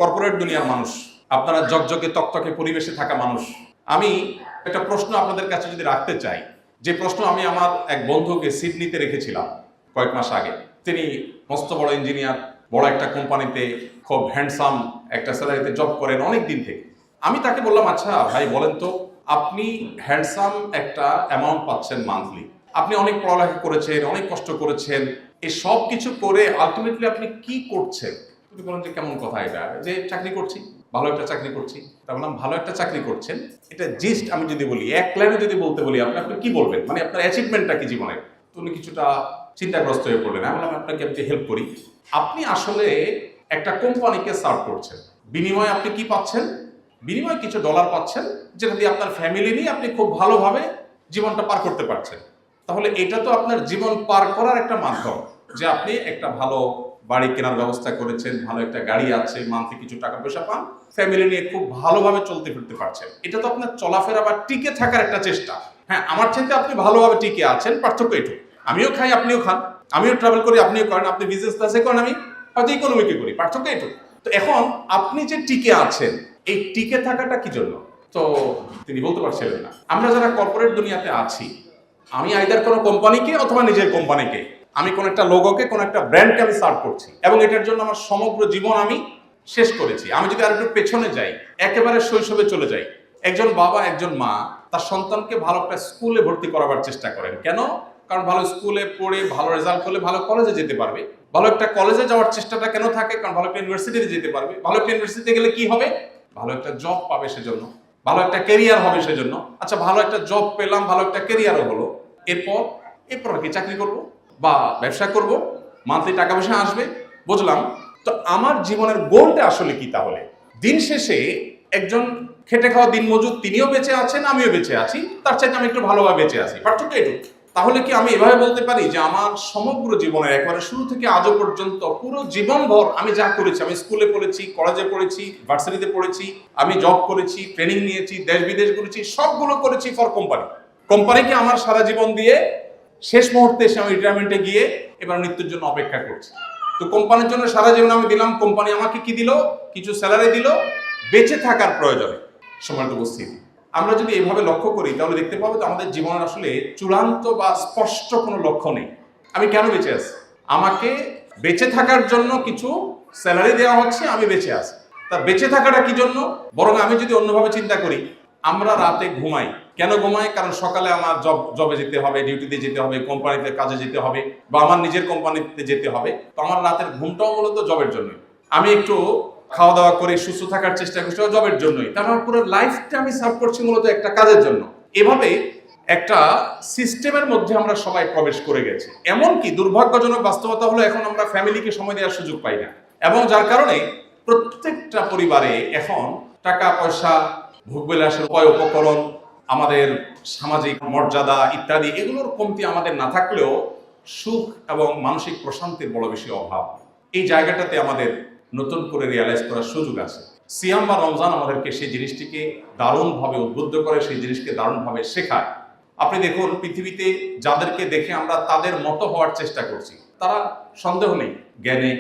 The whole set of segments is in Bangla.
কর্পোরেট দুনিয়ার মানুষ, আপনারা জকজকে তকতকে পরিবেশে থাকা মানুষ। আমি একটা প্রশ্ন আপনাদের কাছে যদি রাখতে চাই, যে প্রশ্ন আমি আমার এক বন্ধুকে সিডনিতে রেখেছিলাম কয়েক মাস আগে। তিনি মস্ত বড় ইঞ্জিনিয়ার, বড় একটা কোম্পানিতে খুব হ্যান্ডসাম একটা স্যালারিতে জব করেন অনেক দিন থেকে। আমি তাকে বললাম, আচ্ছা ভাই বলেন তো, আপনি হ্যান্ডসাম একটা অ্যামাউন্ট পাচ্ছেন মান্থলি, আপনি অনেক পড়ালেখা করেছেন, অনেক কষ্ট করেছেন, এই সব কিছু করে আলটিমেটলি আপনি কি করছেন? তুমি বলেন যে কেমন কথা এটা, যে চাকরি করছি, ভালো একটা চাকরি করছি। তা বললাম, ভালো একটা চাকরি করছেন, এটা জিস্ট আমি যদি বলি, এক লাইনে যদি বলতে বলি, আপনি কি বলবেন, মানে আপনার অ্যাচিভমেন্টটা কি জীবনের? তো উনি কিছুটা চিন্তাগ্রস্ত হয়ে পড়লেন। আমি বললাম, আপনাকে আমি হেল্প করি। আপনি আসলে একটা কোম্পানিকে সার্ভ করছেন, বিনিময়ে আপনি কি পাচ্ছেন? বিনিময়ে কিছু ডলার পাচ্ছেন, যেটা দিয়ে আপনার ফ্যামিলি নিয়ে আপনি খুব ভালোভাবে জীবনটা পার করতে পারছেন। তাহলে এটা তো আপনার জীবন পার করার একটা মাধ্যম, যে আপনি একটা ভালো বাড়ি কেনার ব্যবস্থা করেছেন, ভালো একটা গাড়ি আছে, মান্থলি কিছু টাকা পয়সা পান, ফ্যামিলি নিয়ে খুব ভালোভাবে চলতে ফিরতে পারছেন। এটা তো আপনার চলাফেরা বা টিকে থাকার একটা চেষ্টা। হ্যাঁ, আমার চাইতে আপনি ভালোভাবে টিকে আছেন, পার্থক্য এটুকু। আমিও খাই, আপনিও খান, আমিও ট্রাভেল করি, আপনিও করেন, আপনি বিজনেস ক্লাসে করেন, আমি হয়তো ইকোনমিকে করি, পার্থক্য এটুকু। তো এখন আপনি যে টিকে আছেন, এই টিকে থাকাটা কি জন্য? তো তিনি বলতে পারছিলেন না। আমরা যারা কর্পোরেট দুনিয়াতে আছি, আমি আইদার কোনো কোম্পানিকে অথবা নিজের কোম্পানিকে, আমি কোন একটা লোগোকে, কোন একটা ব্র্যান্ডকে আমি সার্ভ করছি, এবং এটার জন্য আমার সমগ্র জীবন আমি শেষ করেছি। আমি যদি আর একটু পেছনে যাই, একেবারে শৈশবে চলে যাই, একজন বাবা, একজন মা তার সন্তানকে ভালো একটা স্কুলে ভর্তি করাবার চেষ্টা করেন। কেন? কারণ ভালো স্কুলে পড়ে ভালো রেজাল্ট করলে ভালো কলেজে যেতে পারবে। ভালো একটা কলেজে যাওয়ার চেষ্টাটা কেন থাকে? কারণ ভালো একটা ইউনিভার্সিটিতে যেতে পারবে। ভালো একটা ইউনিভার্সিটিতে গেলে কি হবে? ভালো একটা জব পাবে, সেজন্য ভালো একটা ক্যারিয়ার হবে সেজন্য। আচ্ছা, ভালো একটা জব পেলাম, ভালো একটা ক্যারিয়ারও হলো, এরপর কি চাকরি করব বা ব্যবসা করব, মান্থলি টাকা পয়সা আসবে, বুঝলাম। তো আমার জীবনের গোলটা আসলে কি? তাহলে দিন শেষে একজন খেটে খাওয়া দিনমজুর, তিনিও বেঁচে আছেন, আমিও বেঁচে আছি, তার চাইতে আমি একটু ভালোভাবে বেঁচে আছি, পার্থক্য এটুকু। তাহলে কি আমি এভাবে বলতে পারি যে আমার সমগ্র জীবনের একেবারে শুরু থেকে আজও পর্যন্ত পুরো জীবনভর আমি যা করেছি, আমি স্কুলে পড়েছি, কলেজে পড়েছি, ভার্সিটিতে পড়েছি, আমি জব করেছি, ট্রেনিং নিয়েছি, দেশ বিদেশ ঘুরেছি, সবগুলো করেছি ফর কোম্পানি। কোম্পানিকে আমার সারা জীবন দিয়ে শেষ মুহূর্তে এসে আমি রিটায়ারমেন্টে গিয়ে এবার মৃত্যুর জন্য অপেক্ষা করছি। তো কোম্পানির জন্য সারা জীবন আমি দিলাম, কোম্পানি আমাকে কি দিল? কিছু স্যালারি দিল বেঁচে থাকার প্রয়োজনে। সময়টা উপস্থিতি আমরা যদি এভাবে লক্ষ্য করি, তাহলে দেখতে পাবো যে আমাদের জীবনের আসলে চূড়ান্ত বা স্পষ্ট কোনো লক্ষ্য নেই। আমি কেন বেঁচে আছি? আমাকে বেঁচে থাকার জন্য কিছু স্যালারি দেওয়া হচ্ছে, আমি বেঁচে আছি। তা বেঁচে থাকাটা কি জন্য? বরং আমি যদি অন্যভাবে চিন্তা করি, আমরা রাতে ঘুমাই। কেন ঘুমাই? কারণ সকালে আমার জবে যেতে হবে, ডিউটিতে যেতে হবে, কোম্পানিতে কাজে যেতে হবে, বা আমার নিজের কোম্পানিতে যেতে হবে। তো আমার রাতের ঘুমটাও মূলত জবের জন্যই। আমি একটু খাওয়া দাওয়া করে সুস্থ থাকার চেষ্টা করছি জবের জন্যই। তার আমার পুরো লাইফটা আমি সার্ভ করছি মূলত একটা কাজের জন্য। এভাবে একটা সিস্টেমের মধ্যে আমরা সবাই প্রবেশ করে গেছি। এমনকি দুর্ভাগ্যজনক বাস্তবতা হলো, এখন আমরা ফ্যামিলিকে সময় দেওয়ার সুযোগ পাই না, এবং যার কারণে প্রত্যেকটা পরিবারে এখন টাকা পয়সা, ভোগবিলাসের উপায় উপকরণ, আমাদের সামাজিক মর্যাদা ইত্যাদি, এগুলোর কমতি আমাদের না থাকলেও সুখ এবং মানসিক প্রশান্তির বড় বেশি অভাব। এই জায়গাটাতে আমাদের নতুন করে রিয়ালাইজ করার সুযোগ আছে। সিয়াম বা রমজান আমাদেরকে সেই জিনিসটিকে দারুণভাবে উদ্বুদ্ধ করে, সেই জিনিসকে দারুণভাবে শেখায়। আপনি দেখুন, পৃথিবীতে যাদেরকে দেখে আমরা তাদের মতো হওয়ার চেষ্টা করছি, তারা সন্দেহ নেই জ্ঞানে,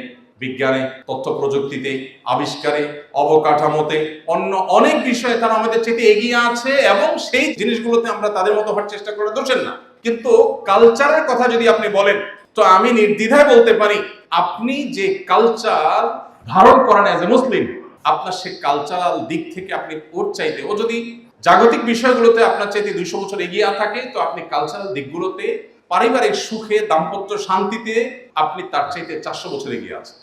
বিজ্ঞানে, তথ্য প্রযুক্তিতে, আবিষ্কারে, অবকাঠামোতে, অন্য অনেক বিষয়ে তারা আমাদের চেয়ে এগিয়ে আছে, এবং সেই জিনিসগুলোতে আমরা তাদের মতো হওয়ার চেষ্টা করে দোষেন না। কিন্তু কালচারের কথা যদি আপনি বলেন, তো আমি নির্দ্বিধায় বলতে পারি, আপনি যে কালচার ধারণ করেন অ্যাজ এ মুসলিম, আপনার সে কালচারাল দিক থেকে আপনি ওর চাইতে, ও যদি জাগতিক বিষয়গুলোতে আপনার চাইতে 200 বছর এগিয়ে থাকে, তো আপনি কালচারাল দিকগুলোতে, পারিবারিক সুখে, দাম্পত্য শান্তিতে আপনি তার চাইতে 400 বছর এগিয়ে আছেন।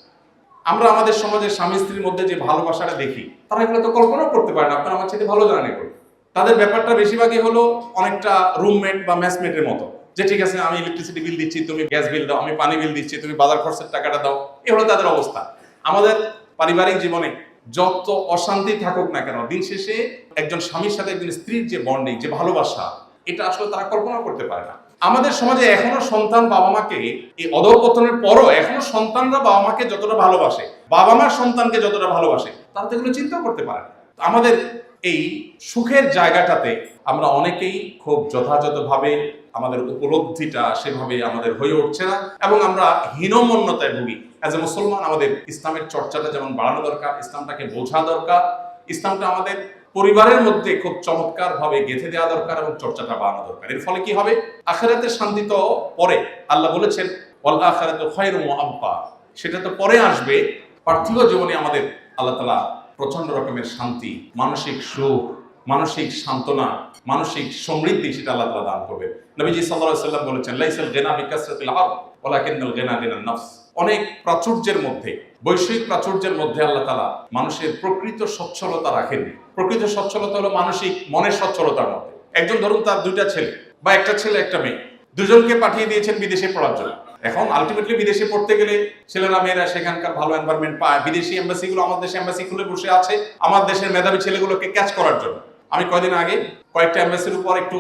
আমরা আমাদের সমাজের স্বামী স্ত্রীর মধ্যে যে ভালোবাসাটা দেখি, তারা এগুলো তো কল্পনাও করতে পারে না। আপনারা আমার চাইতে ভালো জানেন এগুলো। তাদের ব্যাপারটা বেশিরভাগই হলো অনেকটা রুমমেট বা ম্যাচমেটের মতো, যে ঠিক আছে আমি ইলেকট্রিসিটি বিল দিচ্ছি, তুমি গ্যাস বিল দাও, আমি পানি বিল দিচ্ছি, তুমি বাজার খরচের টাকাটা দাও। এ হলো তাদের অবস্থা। আমাদের পারিবারিক জীবনে যত অশান্তি থাকুক না কেন, দিন শেষে একজন স্বামীর সাথে একজন স্ত্রীর যে বন্ডিং, যে ভালোবাসা, এটা আসলে তারা কল্পনা করতে পারে না। আমাদের সমাজে এখনো সন্তান বাবা মাকে, এই অধঃপতনের পরও এখনো সন্তানরা বাবা মাকে যতটা ভালোবাসে, বাবা মার সন্তানকে যতটা ভালোবাসে, তারা তো এগুলো চিন্তা করতে পারে না। আমাদের এই সুখের জায়গাটাতে আমরা অনেকেই খুব যথাযথভাবে আমাদের উপলব্ধিটা সেভাবে আমাদের হয়ে উঠছে না এবং আমরা হীনমন্যতায় ভুগি। অ্যাজ এ মুসলমান আমাদের ইসলামের চর্চাটা যেমন বাড়ানো দরকার, ইসলামটাকে বোঝা দরকার, ইসলামটা আমাদের পরিবারের মধ্যে খুব চমৎকার ভাবে গেঁথে দেওয়া দরকার এবং চর্চাটা বাড়ানো দরকার। এর ফলে কি হবে? আখিরাতের শান্তি তো পরে, আল্লাহ বলেছেন ওয়াল আখিরাতু খায়রুম ওয়া আবকা, সেটা তো পরে আসবে। পার্থিব জীবনে আমাদের আল্লাহ তাআলা প্রচন্ড রকমের শান্তি, মানসিক সুখ, মানসিক সান্ত্বনা, মানসিক সমৃদ্ধি সেটা আল্লাহ তাআলা দান করবে। নবীজি সাল্লাল্লাহু আলাইহি ওয়াসাল্লাম বলেছেন লাইসাল গিনা বিকাসরাতিল আরদ ওয়ালাকিন্নাল গিনা গিনান নফস। অনেক প্রাচুর্যের মধ্যে, বৈশ্বিক প্রাচুর্যের মধ্যে আল্লাহ তাআলা মানুষের প্রকৃত সচ্ছলতা রাখেননি। প্রকৃত সচ্ছলতা হলো মানসিক মনের সচ্ছলতার মধ্যে। একজন ধরুন তার দুইটা ছেলে বা একটা ছেলে একটা মেয়ে, দুজনকে পাঠিয়ে দিয়েছেন বিদেশে পড়ার জন্য। এখন আলটিমেটলি বিদেশে পড়তে গেলে ছেলেরা মেয়েরা সেখানকার ভালো এনভায়রনমেন্ট পায়। বিদেশি এম্বাসিগুলো আমাদের দেশে এম্বাসি খুলে বসে আছে আমার দেশের মেধাবী ছেলেগুলোকে ক্যাচ করার জন্য। আমি কয়েকদিন আগে কয়েকটা এম্বাসির উপর একটু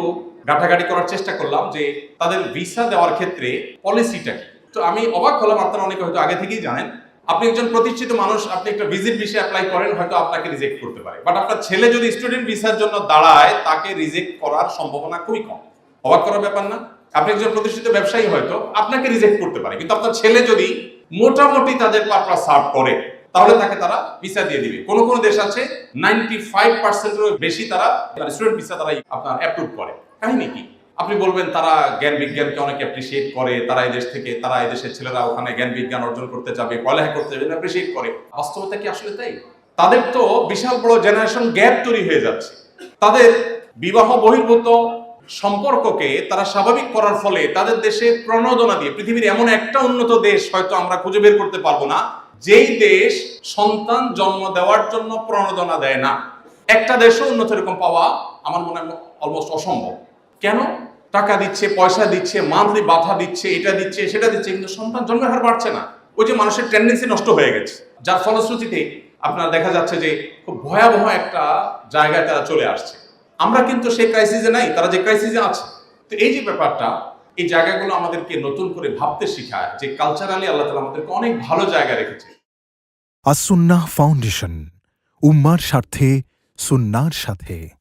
ঘাটাঘাটি করার চেষ্টা করলাম যে তাদের ভিসা দেওয়ার ক্ষেত্রে পলিসিটা কি। তো আমি অবাক হলাম, আপনারা অনেকে হয়তো আগে থেকেই জানেন, আপনি একজন প্রতিষ্ঠিত মানুষ, আপনি একটা ভিজিট ভিসা অ্যাপ্লাই করেন, হয়তো আপনাকে রিজেক্ট করতে পারে, বাট আপনার ছেলে যদি স্টুডেন্ট ভিসার জন্য দাঁড়ায় তাকে রিজেক্ট করার সম্ভাবনা খুবই কম। অবাক করার ব্যাপার না? আপনি একজন প্রতিষ্ঠিত ব্যবসায়ী, হয়তো আপনাকে রিজেক্ট করতে পারে, কিন্তু আপনার ছেলে যদি মোটামুটি তাদের পারপাস সার্ভ করে তাহলে তাকে তারা ভিসা দিয়ে দিবে। কোন কোন দেশ আছে 95% বেশি তারা স্টুডেন্ট ভিসা তারা আপনার অ্যাপ্রুভ করে। কাহিনী কি? আপনি বলবেন তারা জ্ঞান বিজ্ঞানকে অনেক অ্যাপ্রিসিয়েট করে, তারা এই দেশ থেকে, তারা এই দেশের ছেলেরা ওখানে জ্ঞান বিজ্ঞান অর্জন করতে যাবে, পড়ালেখা করতে যাবে, অ্যাপ্রিসিয়েট করে। বাস্তবতা কি আসলে তাই? তাদের তো বিশাল বড় জেনারেশন গ্যাপ তৈরি হয়ে যাচ্ছে। তাদের বিবাহ বহির্ভূত সম্পর্ককে তারা স্বাভাবিক করার ফলে তাদের দেশে প্রণোদনা দিয়ে, পৃথিবীর এমন একটা উন্নত দেশ হয়তো আমরা খুঁজে বের করতে পারবো না যেই দেশ সন্তান জন্ম দেওয়ার জন্য প্রণোদনা দেয় না। একটা দেশও উন্নত এরকম পাওয়া আমার মনে হয় অলমোস্ট অসম্ভব। কেন? টাকা দিচ্ছে, পয়সা দিচ্ছে, মান্থলি বাধা দিচ্ছে, এটা দিচ্ছে, সেটা দিচ্ছে, কিন্তু সন্তান জন্মের হার বাড়ছে না। ওই যে মানুষের টেন্ডেন্সি নষ্ট হয়ে গেছে, যার ফলশ্রুতিতে আপনার দেখা যাচ্ছে যে খুব ভয়াবহ একটা জায়গায় তারা চলে আসছে। আমরা কিন্তু সেই ক্রাইসিসে নাই, তারা যে ক্রাইসিসে আছে। তো এই যে ব্যাপারটা, এই জায়গাগুলো আমাদেরকে নতুন করে ভাবতে শেখায় যে কালচারালি আল্লাহ তাআলা আমাদেরকে অনেক ভালো জায়গায় রেখেছে। আস-সুন্নাহ ফাউন্ডেশন, উম্মার স্বার্থে সুন্নাহর সাথে।